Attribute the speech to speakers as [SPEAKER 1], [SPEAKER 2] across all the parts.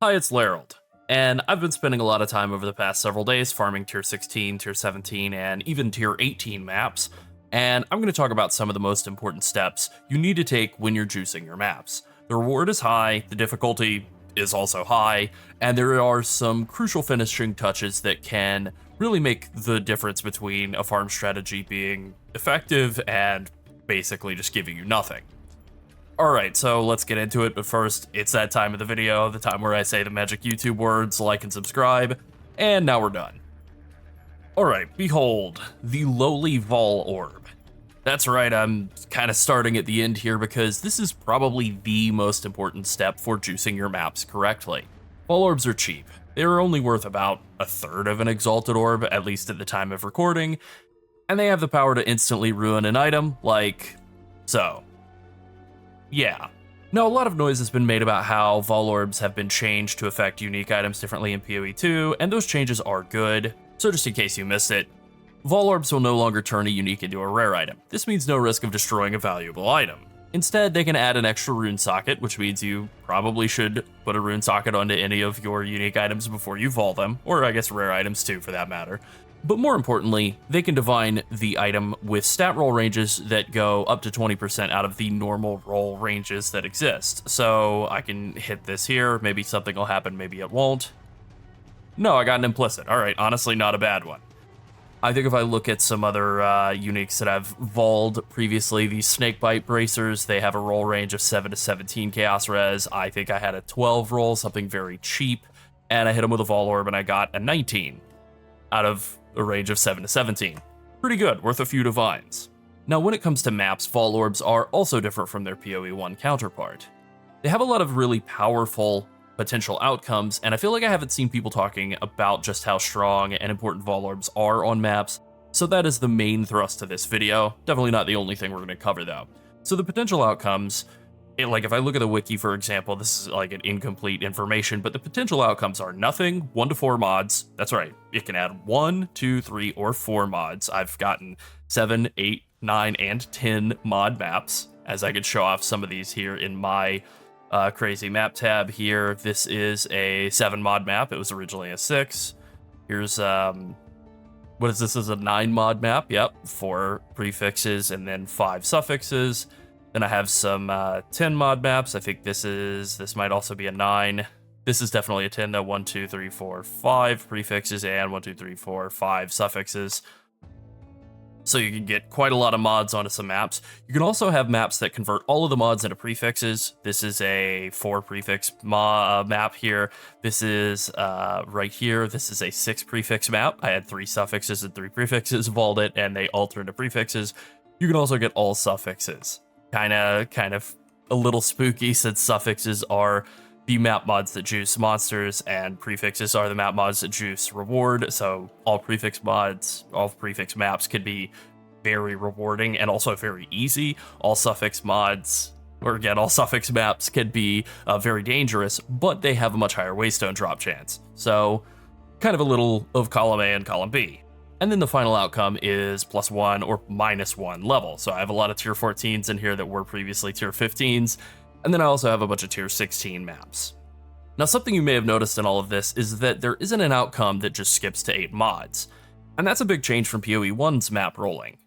[SPEAKER 1] Hi, it's Larold, and I've been spending a lot of time over the past several days farming tier 16, tier 17, and even tier 18 maps, and I'm going to talk about some of the most important steps you need to take when you're juicing your maps. The reward is high, the difficulty is also high, and there are some crucial finishing touches that can really make the difference between a farm strategy being effective and basically just giving you nothing. Alright, so let's get into it, but first, it's that time of the video, the time where I say the magic YouTube words, like and subscribe, and now we're done. Alright, behold, the lowly Vaal Orb. That's right, I'm kind of starting at the end here because this is probably the most important step for juicing your maps correctly. Vaal Orbs are cheap. They are only worth about a third of an Exalted Orb, at least at the time of recording, and they have the power to instantly ruin an item, like so. Yeah. Now, a lot of noise has been made about how Vaal Orbs have been changed to affect unique items differently in PoE 2, and those changes are good. So just in case you missed it, Vaal Orbs will no longer turn a unique into a rare item. This means no risk of destroying a valuable item. Instead, they can add an extra rune socket, which means you probably should put a rune socket onto any of your unique items before you vault them, or I guess rare items too for that matter. But more importantly, they can divine the item with stat roll ranges that go up to 20% out of the normal roll ranges that exist. So I can hit this here, maybe something will happen, maybe it won't. No, I got an implicit. All right, honestly, not a bad one. I think if I look at some other uniques that I've voled previously, these Snakebite Bracers, they have a roll range of 7 to 17 Chaos Res. I think I had a 12 roll, something very cheap, and I hit him with a Vaal Orb and I got a 19 out of a range of 7 to 17. Pretty good, worth a few divines. Now when it comes to maps, Vaal Orbs are also different from their PoE 1 counterpart. They have a lot of really powerful potential outcomes, and I feel like I haven't seen people talking about just how strong and important Vaal Orbs are on maps, so that is the main thrust of this video. Definitely not the only thing we're going to cover though. So the potential outcomes, if I look at the wiki, for example, this is like an incomplete information, but the potential outcomes are nothing, 1 to 4 mods. That's right, it can add 1, 2, 3, or 4 mods. I've gotten 7, 8, 9, and 10 mod maps, as I could show off some of these here in my crazy map tab here. This is a 7 mod map. It was originally a 6. Here's, what is this? This is a 9 mod map. Yep, 4 prefixes and then 5 suffixes. Then I have some 10 mod maps. I think this might also be a 9. This is definitely a 10 though. 1, 2, 3, 4, 5 prefixes and 1, 2, 3, 4, 5 suffixes. So you can get quite a lot of mods onto some maps. You can also have maps that convert all of the mods into prefixes. This is a 4 prefix map here. This is right here. This is a 6 prefix map. I had 3 suffixes and 3 prefixes, vault it, and they alter into prefixes. You can also get all suffixes. Kind of a little spooky since suffixes are the map mods that juice monsters and prefixes are the map mods that juice reward. So all prefix mods, all prefix maps could be very rewarding and also very easy. All suffix mods, or again, all suffix maps can be very dangerous, but they have a much higher waystone drop chance. So kind of a little of column A and column B. And then the final outcome is +1 or -1 level. So I have a lot of tier 14s in here that were previously tier 15s. And then I also have a bunch of tier 16 maps. Now something you may have noticed in all of this is that there isn't an outcome that just skips to 8 mods. And that's a big change from PoE 1's map rolling.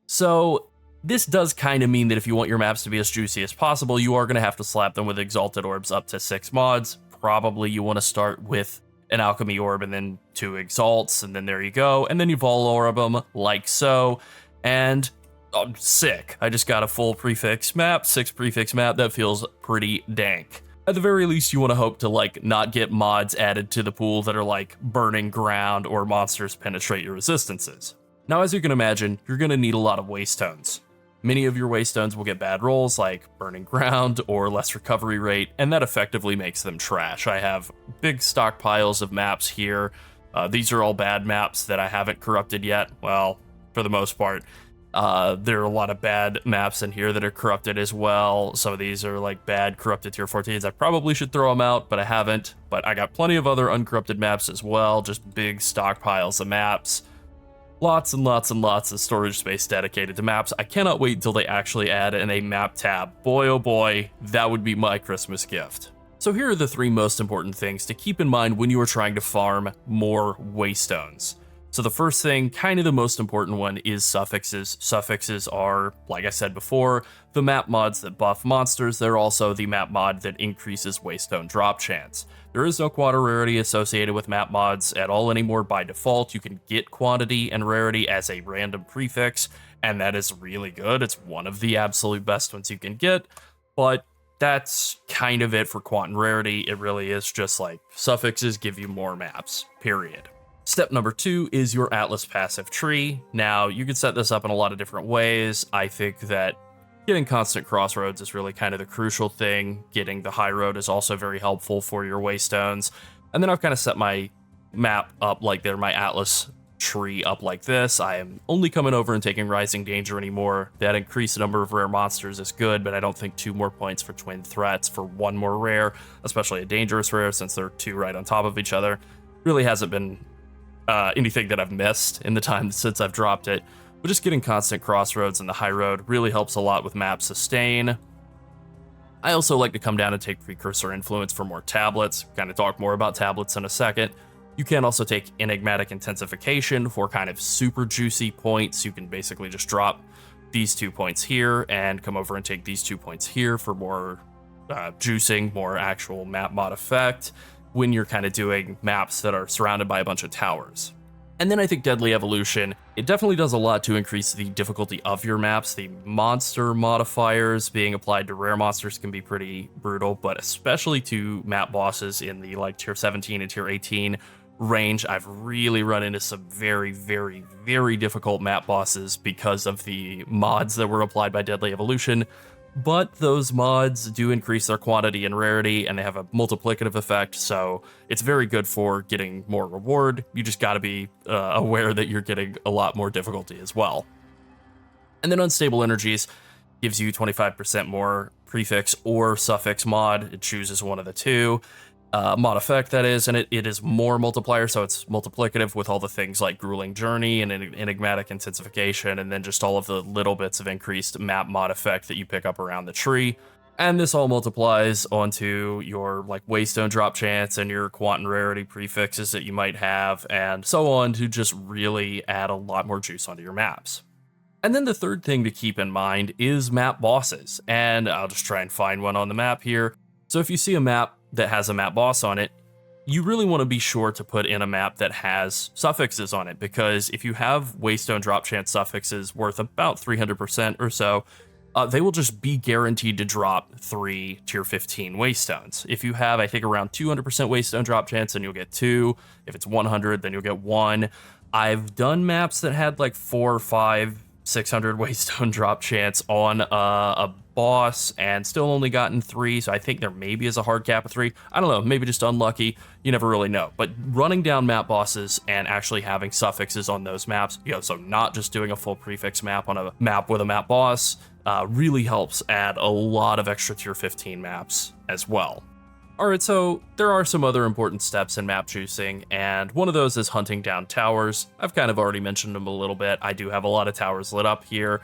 [SPEAKER 1] So this does kind of mean that if you want your maps to be as juicy as possible, you are going to have to slap them with Exalted Orbs up to 6 mods. Probably you want to start with an Alchemy Orb and then 2 Exalts, and then there you go. And then you Vaal Orb them like so. And oh, sick. I just got a full prefix map, 6 prefix map. That feels pretty dank. At the very least, you want to hope to not get mods added to the pool that are like burning ground or monsters penetrate your resistances. Now, as you can imagine, you're going to need a lot of waystones. Many of your waystones will get bad rolls like burning ground or less recovery rate, and that effectively makes them trash. I have big stockpiles of maps here. These are all bad maps that I haven't corrupted yet. Well, for the most part. There are a lot of bad maps in here that are corrupted as well. Some of these are like bad corrupted tier 14s. I probably should throw them out, but I haven't. But I got plenty of other uncorrupted maps as well, just big stockpiles of maps. Lots and lots and lots of storage space dedicated to maps. I cannot wait until they actually add in a map tab. Boy, oh boy, that would be my Christmas gift. So here are the 3 most important things to keep in mind when you are trying to farm more waystones. So the first thing, kind of the most important one, is suffixes. Suffixes are, like I said before, the map mods that buff monsters. They're also the map mod that increases waystone drop chance. There is no quota rarity associated with map mods at all anymore by default. You can get quantity and rarity as a random prefix, and that is really good. It's one of the absolute best ones you can get, but that's kind of it for quant and rarity. It really is just like suffixes give you more maps, period. Step number 2 is your Atlas passive tree. Now, you can set this up in a lot of different ways. I think that getting constant crossroads is really kind of the crucial thing. Getting the high road is also very helpful for your waystones. And then I've kind of set my map up like they're my Atlas tree up like this. I am only coming over and taking Rising Danger anymore. That increased number of rare monsters is good, but I don't think 2 more points for twin threats for 1 more rare, especially a dangerous rare since they're 2 right on top of each other, really hasn't been anything that I've missed in the time since I've dropped it. But just getting constant crossroads and the high road really helps a lot with map sustain. I also like to come down and take precursor influence for more tablets. Kind of talk more about tablets in a second. You can also take enigmatic intensification for kind of super juicy points. You can basically just drop these 2 points here and come over and take these 2 points here for more juicing, more actual map mod effect when you're kind of doing maps that are surrounded by a bunch of towers. And then I think Deadly Evolution, it definitely does a lot to increase the difficulty of your maps. The monster modifiers being applied to rare monsters can be pretty brutal, but especially to map bosses in the like tier 17 and tier 18 range, I've really run into some very, very, very difficult map bosses because of the mods that were applied by Deadly Evolution. But those mods do increase their quantity and rarity, and they have a multiplicative effect, so it's very good for getting more reward. You just gotta be aware that you're getting a lot more difficulty as well. And then Unstable Energies gives you 25% more prefix or suffix mod. It chooses one of the 2. Mod effect, that is, and it is more multiplier, so it's multiplicative with all the things like Grueling Journey and Enigmatic Intensification, and then just all of the little bits of increased map mod effect that you pick up around the tree. And this all multiplies onto your like Waystone drop chance and your quant and rarity prefixes that you might have, and so on, to just really add a lot more juice onto your maps. And then the third thing to keep in mind is map bosses, and I'll just try and find one on the map here. So if you see a map that has a map boss on it, you really want to be sure to put in a map that has suffixes on it, because if you have Waystone drop chance suffixes worth about 300% or so, they will just be guaranteed to drop 3 tier 15 Waystones. If you have, I think, around 200% Waystone drop chance, then you'll get 2. If it's 100, then you'll get 1. I've done maps that had like 4, 5, 600 Waystone drop chance on a boss and still only gotten 3, so I think there maybe is a hard cap of 3. I don't know, maybe just unlucky. You never really know. But running down map bosses and actually having suffixes on those maps, so not just doing a full prefix map on a map with a map boss, really helps add a lot of extra tier 15 maps as well. Alright, so there are some other important steps in map juicing, and one of those is hunting down towers. I've kind of already mentioned them a little bit. I do have a lot of towers lit up here.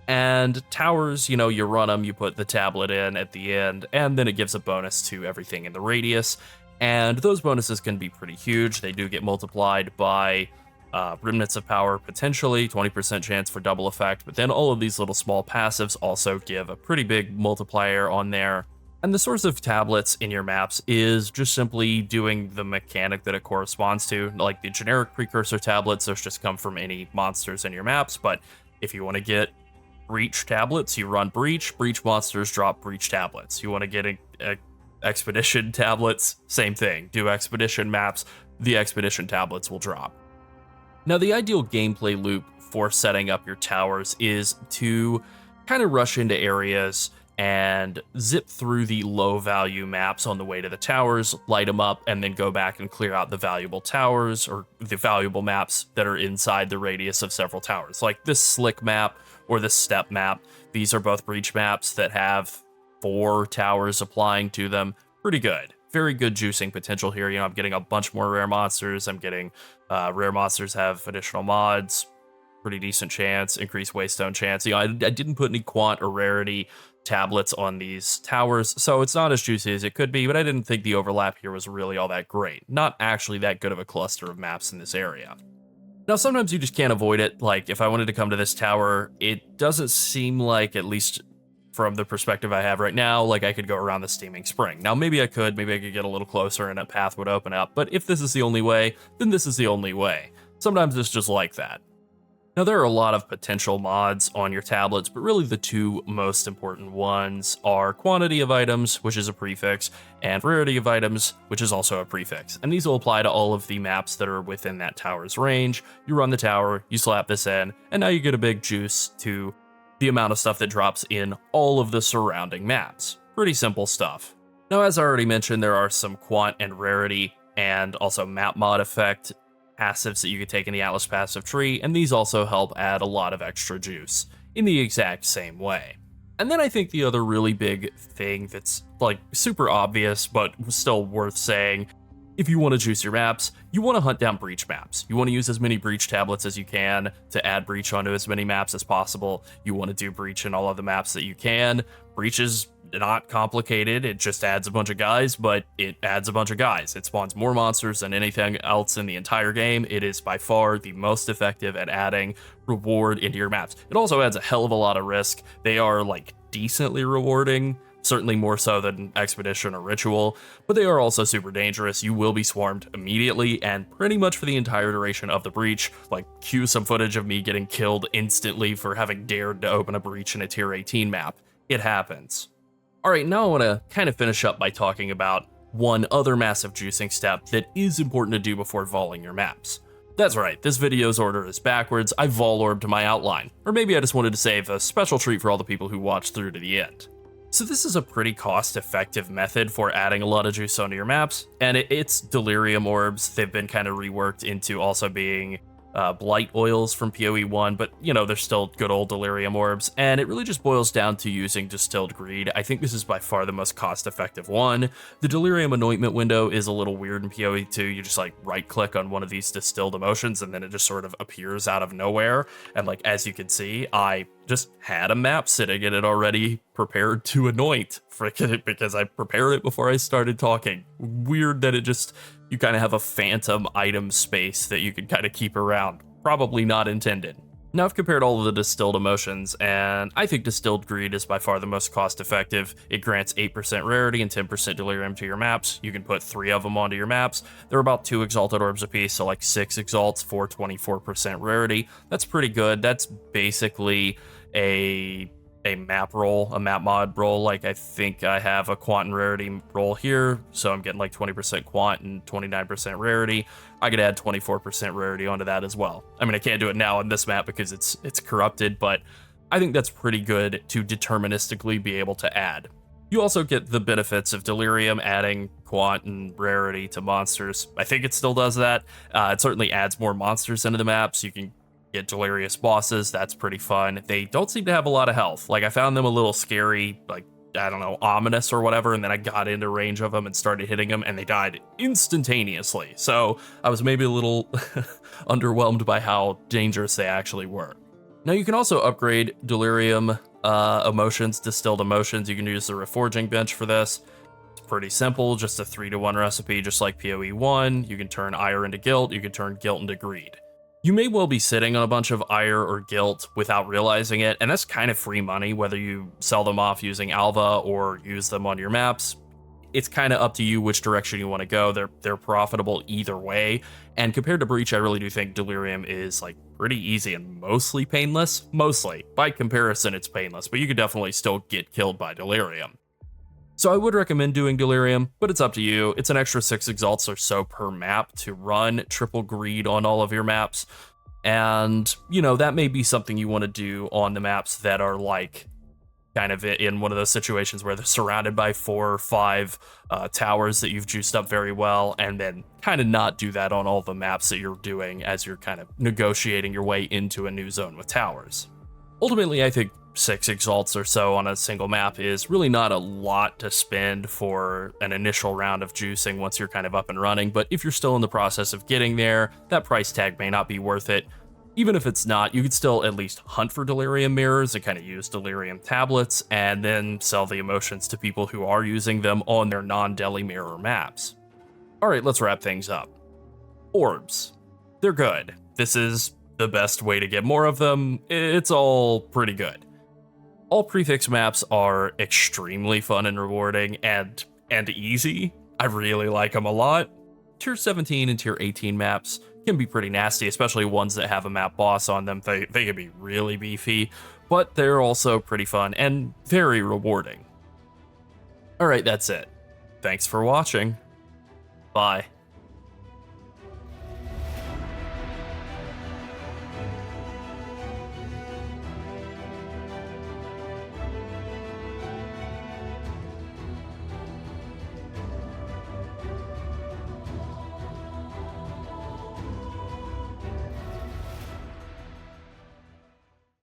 [SPEAKER 1] And towers, you run them, you put the tablet in at the end, and then it gives a bonus to everything in the radius. And those bonuses can be pretty huge. They do get multiplied by remnants of power, potentially 20% chance for double effect, but then all of these little small passives also give a pretty big multiplier on there. And the source of tablets in your maps is just simply doing the mechanic that it corresponds to. Like the generic precursor tablets, those just come from any monsters in your maps, but if you want to get breach tablets, you run breach monsters drop breach tablets. You want to get expedition tablets, same thing, do expedition maps, the expedition tablets will drop. Now the ideal gameplay loop for setting up your towers is to kind of rush into areas and zip through the low value maps on the way to the towers, light them up, and then go back and clear out the valuable towers or the valuable maps that are inside the radius of several towers. Like this slick map or this step map. These are both breach maps that have 4 towers applying to them. Pretty good. Very good juicing potential here. I'm getting a bunch more rare monsters. I'm getting rare monsters have additional mods. Pretty decent chance. Increased Waystone chance. I didn't put any quant or rarity tablets on these towers, so it's not as juicy as it could be, but I didn't think the overlap here was really all that great. Not actually that good of a cluster of maps in this area. Now, sometimes you just can't avoid it. Like, if I wanted to come to this tower, it doesn't seem like, at least from the perspective I have right now, like I could go around the steaming spring. Now, maybe I could get a little closer and a path would open up, but if this is the only way, then this is the only way. Sometimes it's just like that. Now, there are a lot of potential mods on your tablets, but really the two most important ones are quantity of items, which is a prefix, and rarity of items, which is also a prefix. And these will apply to all of the maps that are within that tower's range. You run the tower, you slap this in, and now you get a big juice to the amount of stuff that drops in all of the surrounding maps. Pretty simple stuff. Now, as I already mentioned, there are some quant and rarity and also map mod effect passives that you could take in the Atlas passive tree, and these also help add a lot of extra juice in the exact same way. And then I think the other really big thing that's like super obvious but still worth saying, if you want to juice your maps, you want to hunt down breach maps. You want to use as many breach tablets as you can to add breach onto as many maps as possible. You want to do breach in all of the maps that you can. Breach is not complicated, it just adds a bunch of guys, but it adds a bunch of guys. It spawns more monsters than anything else in the entire game. It is by far the most effective at adding reward into your maps. It also adds a hell of a lot of risk. They are like decently rewarding, certainly more so than Expedition or Ritual, but they are also super dangerous. You will be swarmed immediately and pretty much for the entire duration of the breach. Like, cue some footage of me getting killed instantly for having dared to open a breach in a tier 18 map. It happens. Alright, now I want to kind of finish up by talking about one other massive juicing step that is important to do before Vaaling your maps. That's right, this video's order is backwards. I Vaal Orbed my outline. Or maybe I just wanted to save a special treat for all the people who watched through to the end. So this is a pretty cost-effective method for adding a lot of juice onto your maps, and it's Delirium Orbs. They've been kind of reworked into also being blight oils from PoE 1, but you know, they're still good old Delirium Orbs, and it really just boils down to using Distilled Greed. I think this is by far the most cost-effective one. The Delirium Anointment window is a little weird in PoE 2. You just like right-click on one of these distilled emotions, and then it just sort of appears out of nowhere, and like as you can see, I just had a map sitting and it already prepared to anoint because I prepared it before I started talking. Weird that it just, you kind of have a phantom item space that you can kind of keep around. Probably not intended. Now I've compared all of the distilled emotions, and I think Distilled Greed is by far the most cost effective. It grants 8% rarity and 10% delirium to your maps. You can put 3 of them onto your maps. They're about 2 exalted orbs apiece, so like 6 exalts for 24% rarity. That's pretty good. That's basically a map roll, a map mod roll. Like, I think I have a quant and rarity roll here, so I'm getting like 20% quant and 29% rarity. I could add 24% rarity onto that as well. I mean, I can't do it now on this map because it's corrupted, but I think that's pretty good to deterministically be able to add. You also get the benefits of Delirium adding quant and rarity to monsters. I think it still does that. It certainly adds more monsters into the maps. You can get delirious bosses. That's pretty fun. They don't seem to have a lot of health. Like, I found them a little scary, like, I don't know, ominous or whatever, and then I got into range of them and started hitting them, and they died instantaneously. So I was maybe a little underwhelmed by how dangerous they actually were. Now you can also upgrade Delirium emotions, distilled emotions. You can use the Reforging bench for this. It's pretty simple, just a 3-to-1 recipe, just like PoE 1. You can turn ire into guilt. You can turn guilt into greed. You may well be sitting on a bunch of ire or guilt without realizing it, and that's kind of free money, whether you sell them off using Alva or use them on your maps. It's kind of up to you which direction you want to go. They're profitable either way, and compared to Breach, I really do think Delirium is like pretty easy and mostly painless. Mostly. By comparison, it's painless, but you could definitely still get killed by Delirium. So I would recommend doing Delirium, but it's up to you. It's an extra 6 exalts or so per map to run triple greed on all of your maps. And, you know, that may be something you want to do on the maps that are like kind of in one of those situations where they're surrounded by 4 or 5 towers that you've juiced up very well, and then kind of not do that on all the maps that you're doing as you're kind of negotiating your way into a new zone with towers. Ultimately, I think 6 exalts or so on a single map is really not a lot to spend for an initial round of juicing once you're kind of up and running, but if you're still in the process of getting there, that price tag may not be worth it. Even if it's not, you could still at least hunt for Delirium mirrors and kind of use Delirium tablets, and then sell the emotions to people who are using them on their non-Deli mirror maps. Alright, let's wrap things up. Orbs. They're good. This is the best way to get more of them. It's all pretty good. All prefix maps are extremely fun and rewarding and easy. I really like them a lot. Tier 17 and Tier 18 maps can be pretty nasty, especially ones that have a map boss on them. They can be really beefy, but they're also pretty fun and very rewarding. Alright, that's it. Thanks for watching. Bye.